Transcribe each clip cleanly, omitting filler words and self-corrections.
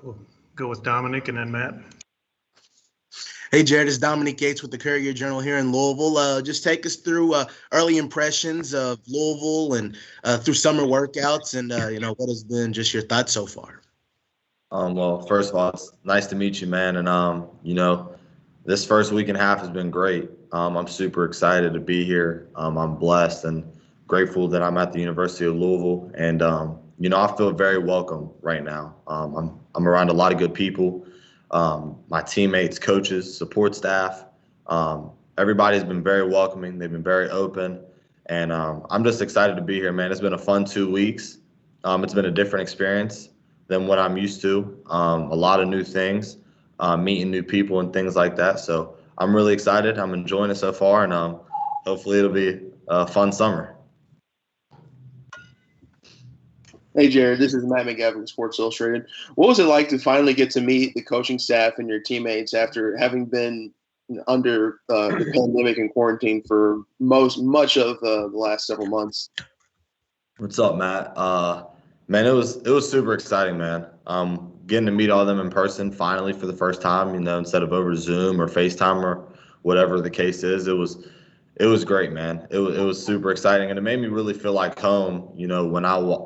We'll go with Dominic and then Matt. Hey, Jarrod, it's Dominic Gates with the Courier-Journal here in Louisville. Just take us through early impressions of Louisville and through summer workouts and, what has been just your thoughts so far. Well, first of all, it's nice to meet you, man. And, this first week and a half has been great. I'm super excited to be here. I'm blessed and grateful that I'm at the University of Louisville. And, I feel very welcome right now. I'm around a lot of good people. My teammates, coaches, support staff, everybody's been very welcoming. They've been very open. And I'm just excited to be here, man. It's been a fun 2 weeks. It's been a different experience than what I'm used to. A lot of new things, meeting new people and things like that. So I'm really excited. I'm enjoying it so far, and hopefully it'll be a fun summer. Hey, Jarrod, this is Matt McGavin, Sports Illustrated. What was it like to finally get to meet the coaching staff and your teammates after having been under the pandemic and quarantine for much of the last several months? What's up, Matt? Man, it was super exciting, man. Getting to meet all of them in person finally for the first time, instead of over Zoom or FaceTime or whatever the case is. It was great, man. It was super exciting, and it made me really feel like home. When I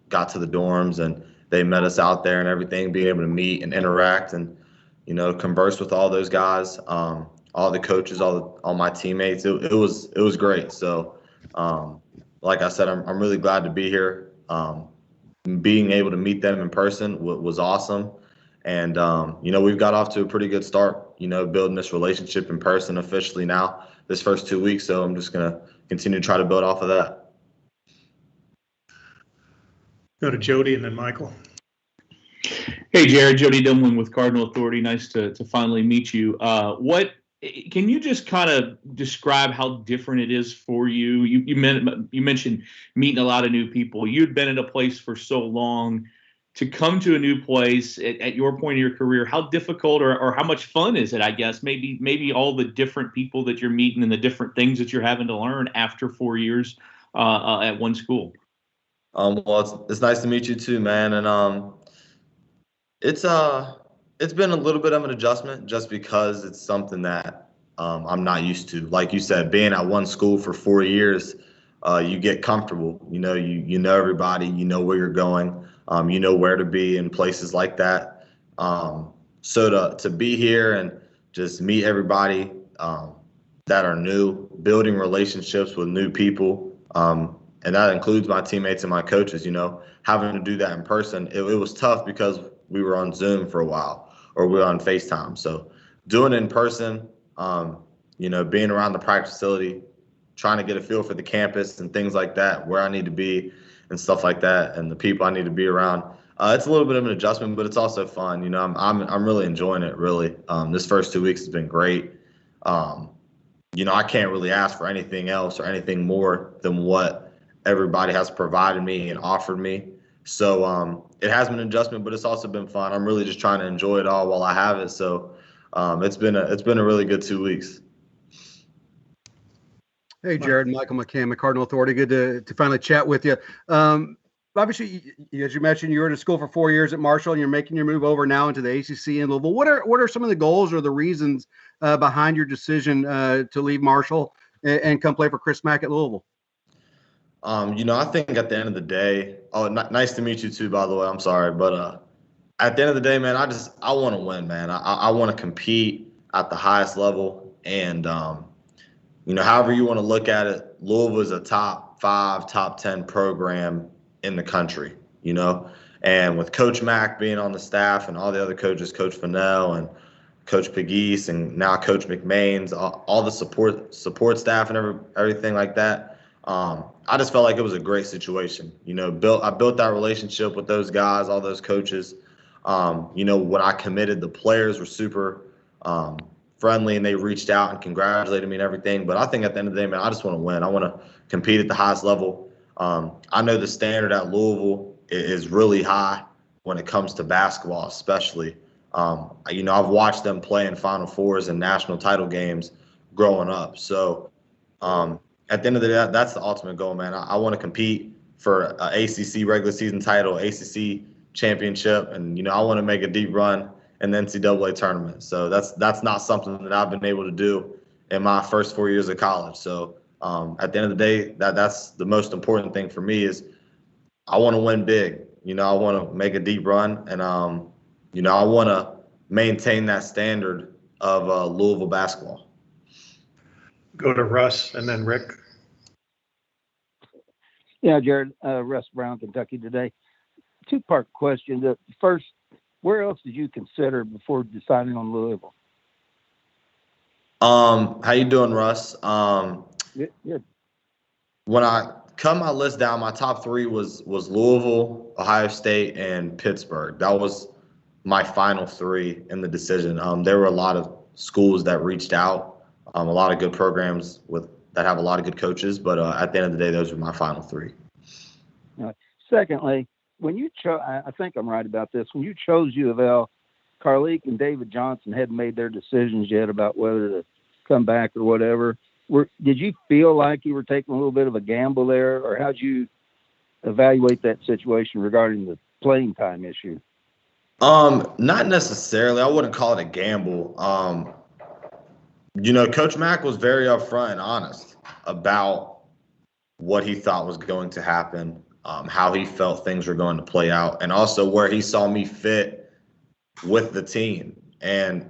got to the dorms and they met us out there and everything, being able to meet and interact and converse with all those guys, all the coaches, all my teammates. It was great. So, like I said, I'm really glad to be here. Being able to meet them in person was awesome. And, we've got off to a pretty good start, building this relationship in person officially now this first 2 weeks. So I'm just going to continue to try to build off of that. Go to Jody and then Michael. Hey, Jarrod, Jody Dimling with Cardinal Authority. Nice to finally meet you. Can you just kind of describe how different it is for you? You mentioned meeting a lot of new people. You'd been in a place for so long. To come to a new place at your point in your career, how difficult or how much fun is it, I guess? Maybe all the different people that you're meeting and the different things that you're having to learn after 4 years at one school. Well, it's nice to meet you too, man. And it's been a little bit of an adjustment just because it's something that I'm not used to. Like you said, being at one school for 4 years, you get comfortable. You know everybody. You know where you're going. You know where to be in places like that. So to be here and just meet everybody that are new, building relationships with new people, and that includes my teammates and my coaches, having to do that in person. It was tough because we were on Zoom for a while or we were on FaceTime. So doing it in person, being around the practice facility, trying to get a feel for the campus and things like that, where I need to be and stuff like that, and the people I need to be around. It's a little bit of an adjustment, but it's also fun. I'm really enjoying it, really. This first 2 weeks has been great. I can't really ask for anything else or anything more than what everybody has provided me and offered me. So it has been an adjustment, but it's also been fun. I'm really just trying to enjoy it all while I have it. So it's been a really good 2 weeks. Hey, Jarrod, Michael McCann, Cardinal Authority. Good to finally chat with you. Obviously, as you mentioned, you were in school for 4 years at Marshall, and you're making your move over now into the ACC in Louisville. What are some of the goals or the reasons behind your decision to leave Marshall and come play for Chris Mack at Louisville? I think at the end of the day, nice to meet you too, by the way. I'm sorry. But at the end of the day, man, I want to win, man. I want to compete at the highest level. And, however you want to look at it, Louisville is a top 5, top 10 program in the country, And with Coach Mack being on the staff and all the other coaches, Coach Fennell and Coach Pegues and now Coach McMains, all the support staff and everything like that, I just felt like it was a great situation. I built that relationship with those guys, all those coaches. When I committed, the players were super friendly and they reached out and congratulated me and everything. But I think at the end of the day, man, I just want to win. I want to compete at the highest level. I know the standard at Louisville is really high when it comes to basketball, especially. I've watched them play in Final Fours and national title games growing up. So at the end of the day, that's the ultimate goal, man. I want to compete for an ACC regular season title, ACC championship, and I want to make a deep run in the NCAA tournament. So that's not something that I've been able to do in my first 4 years of college. So at the end of the day, that's the most important thing for me is I want to win big. I want to make a deep run, and I want to maintain that standard of Louisville basketball. Go to Russ and then Rick. Yeah, Jarrod, Russ Brown, Kentucky today. Two-part question. The first, where else did you consider before deciding on Louisville? How you doing, Russ? Good. When I cut my list down, my top three was Louisville, Ohio State, and Pittsburgh. That was my final three in the decision. There were a lot of schools that reached out, a lot of good programs that have a lot of good coaches, but at the end of the day, those were my final three. Secondly, when you chose, I think I'm right about this, when you chose U of L, Carleek and David Johnson hadn't made their decisions yet about whether to come back or whatever. Did you feel like you were taking a little bit of a gamble there, or how'd you evaluate that situation regarding the playing time issue? Not necessarily. I wouldn't call it a gamble. Coach Mack was very upfront and honest about what he thought was going to happen, how he felt things were going to play out, and also where he saw me fit with the team. And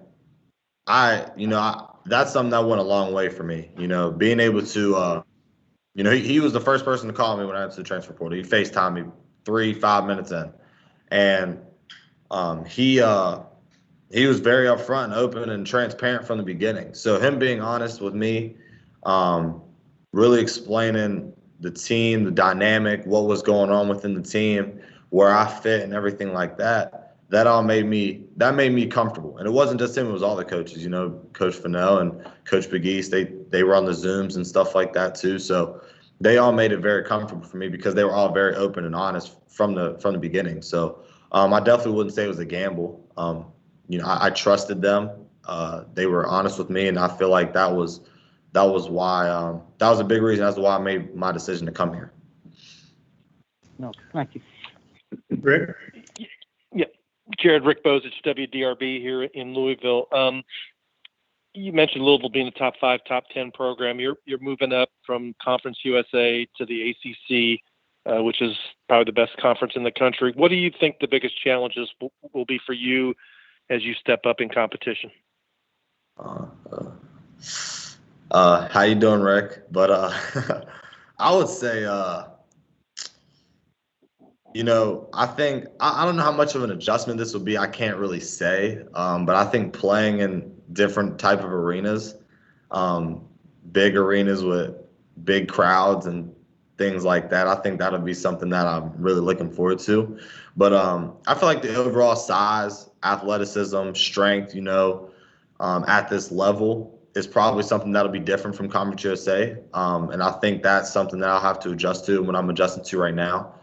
that's something that went a long way for me. Being able to, he was the first person to call me when I went to the transfer portal. He FaceTimed me 3-5 minutes in, and he was very upfront and open and transparent from the beginning. So him being honest with me, really explaining the team, the dynamic, what was going on within the team, where I fit and everything like that, that made me comfortable. And it wasn't just him, it was all the coaches, Coach Fennell and Coach Big East, they were on the Zooms and stuff like that too. So they all made it very comfortable for me because they were all very open and honest from the beginning. So I definitely wouldn't say it was a gamble. I trusted them. They were honest with me, and I feel like that was why that was a big reason as to why I made my decision to come here. No, thank you. Rick? Yeah, Jarrod, Rick Bozich, WDRB here in Louisville. You mentioned Louisville being a top 5, top 10 program. You're moving up from Conference USA to the ACC, which is probably the best conference in the country. What do you think the biggest challenges will be for you as you step up in competition? How you doing, Rick? But I would say, I think I don't know how much of an adjustment this will be. I can't really say, but I think playing in different type of arenas, big arenas with big crowds and things like that, I think that'll be something that I'm really looking forward to. But I feel like the overall size, athleticism, strength, at this level is probably something that'll be different from Conference USA. And I think that's something that I'll have to adjust to when I'm adjusting to right now.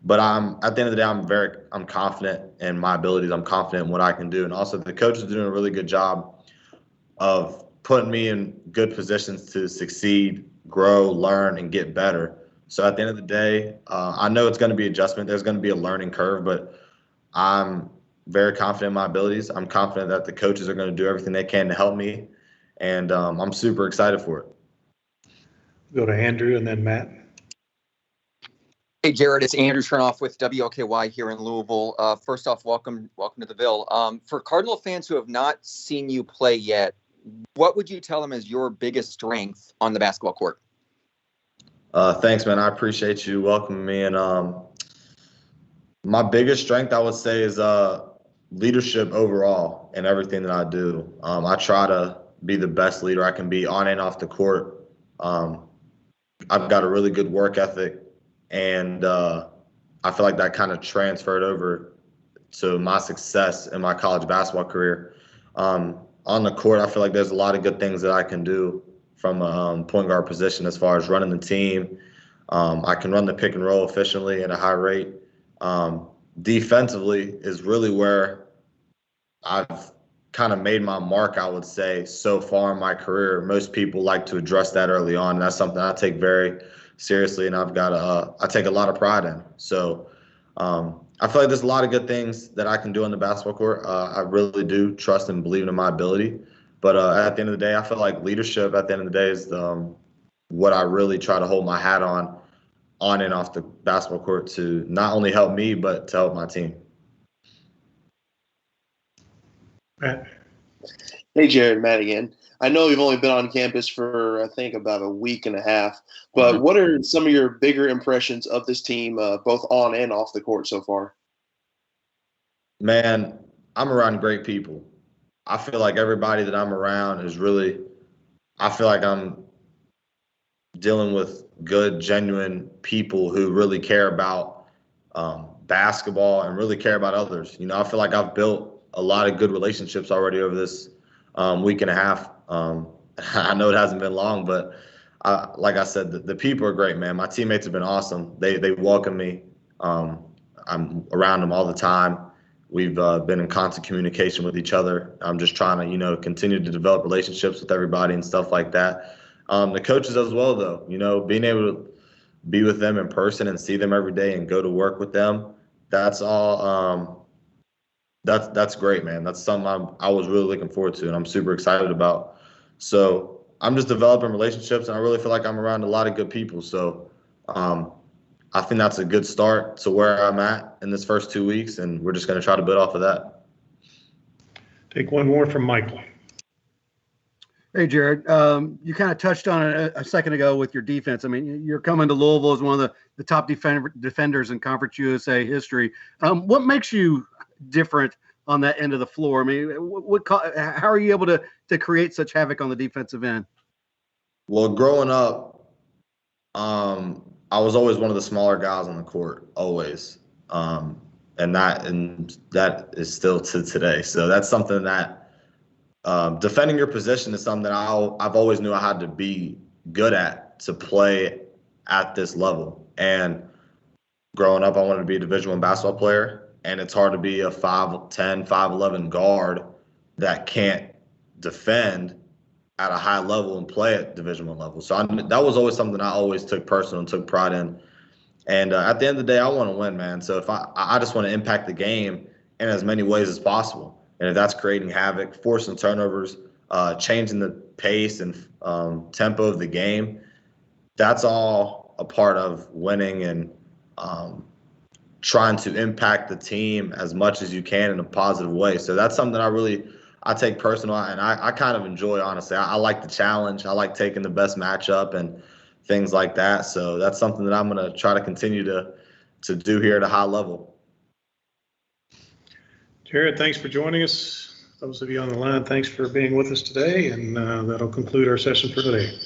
But at the end of the day, I'm confident in my abilities. I'm confident in what I can do. And also the coach is doing a really good job of putting me in good positions to succeed, grow, learn, and get better. So at the end of the day, I know it's going to be adjustment. There's going to be a learning curve, but I'm very confident in my abilities. I'm confident that the coaches are going to do everything they can to help me, and I'm super excited for it. Go to Andrew and then Matt. Hey, Jarrod, it's Andrew Chernoff with WOKY here in Louisville. First off, welcome to the Ville. For Cardinal fans who have not seen you play yet, what would you tell them is your biggest strength on the basketball court? Thanks, man. I appreciate you welcoming me. And my biggest strength, I would say, is leadership overall in everything that I do. I try to be the best leader I can be on and off the court. I've got a really good work ethic, and I feel like that kind of transferred over to my success in my college basketball career. On the court, I feel like there's a lot of good things that I can do from a point guard position as far as running the team. I can run the pick and roll efficiently at a high rate. Defensively is really where I've kind of made my mark, I would say, so far in my career. Most people like to address that early on, and that's something I take very seriously, and I take a lot of pride in. So I feel like there's a lot of good things that I can do on the basketball court. I really do trust and believe in my ability. But at the end of the day, I feel like leadership at the end of the day is what I really try to hold my hat on and off the basketball court to not only help me, but to help my team. Matt. Hey, Jarrod, Matt again. I know you've only been on campus for, I think, about a week and a half, but what are some of your bigger impressions of this team, both on and off the court so far? Man, I'm around great people. I feel like everybody that I'm around is really, I feel like I'm dealing with good, genuine people who really care about basketball and really care about others. You know, I feel like I've built a lot of good relationships already over this week and a half. I know it hasn't been long, but like I said, the people are great, man. My teammates have been awesome. They welcome me. I'm around them all the time. We've been in constant communication with each other. I'm just trying to, you know, continue to develop relationships with everybody and stuff like that. The coaches as well, though, you know, being able to be with them in person and see them every day and go to work with them, that's all. That's great, man. That's something I was really looking forward to, and I'm super excited about. So I'm just developing relationships, and I really feel like I'm around a lot of good people. So I think that's a good start to where I'm at in this first 2 weeks, and we're just going to try to build off of that. Take one more from Michael. Hey, Jarrod, you kind of touched on it a second ago with your defense. I mean, you're coming to Louisville as one of the top defenders in Conference USA history. What makes you different on that end of the floor? I mean, how are you able to create such havoc on the defensive end? Well, growing up, I was always one of the smaller guys on the court, always, and that is still to today. So that's something that defending your position is something that I've always knew I had to be good at to play at this level. And growing up, I wanted to be a Division I basketball player, and it's hard to be a 5'10", 5'11" guard that can't defend at a high level and play at Division I level. So that was always something I always took personal and took pride in. And at the end of the day, I want to win, man. So if I just want to impact the game in as many ways as possible. And if that's creating havoc, forcing turnovers, changing the pace and tempo of the game, that's all a part of winning and trying to impact the team as much as you can in a positive way. So that's something that I take personal, and I kind of enjoy, honestly. I like the challenge. I like taking the best matchup and things like that. So that's something that I'm going to try to continue to do here at a high level. Jarrod, thanks for joining us. Those of you on the line, thanks for being with us today, and that'll conclude our session for today.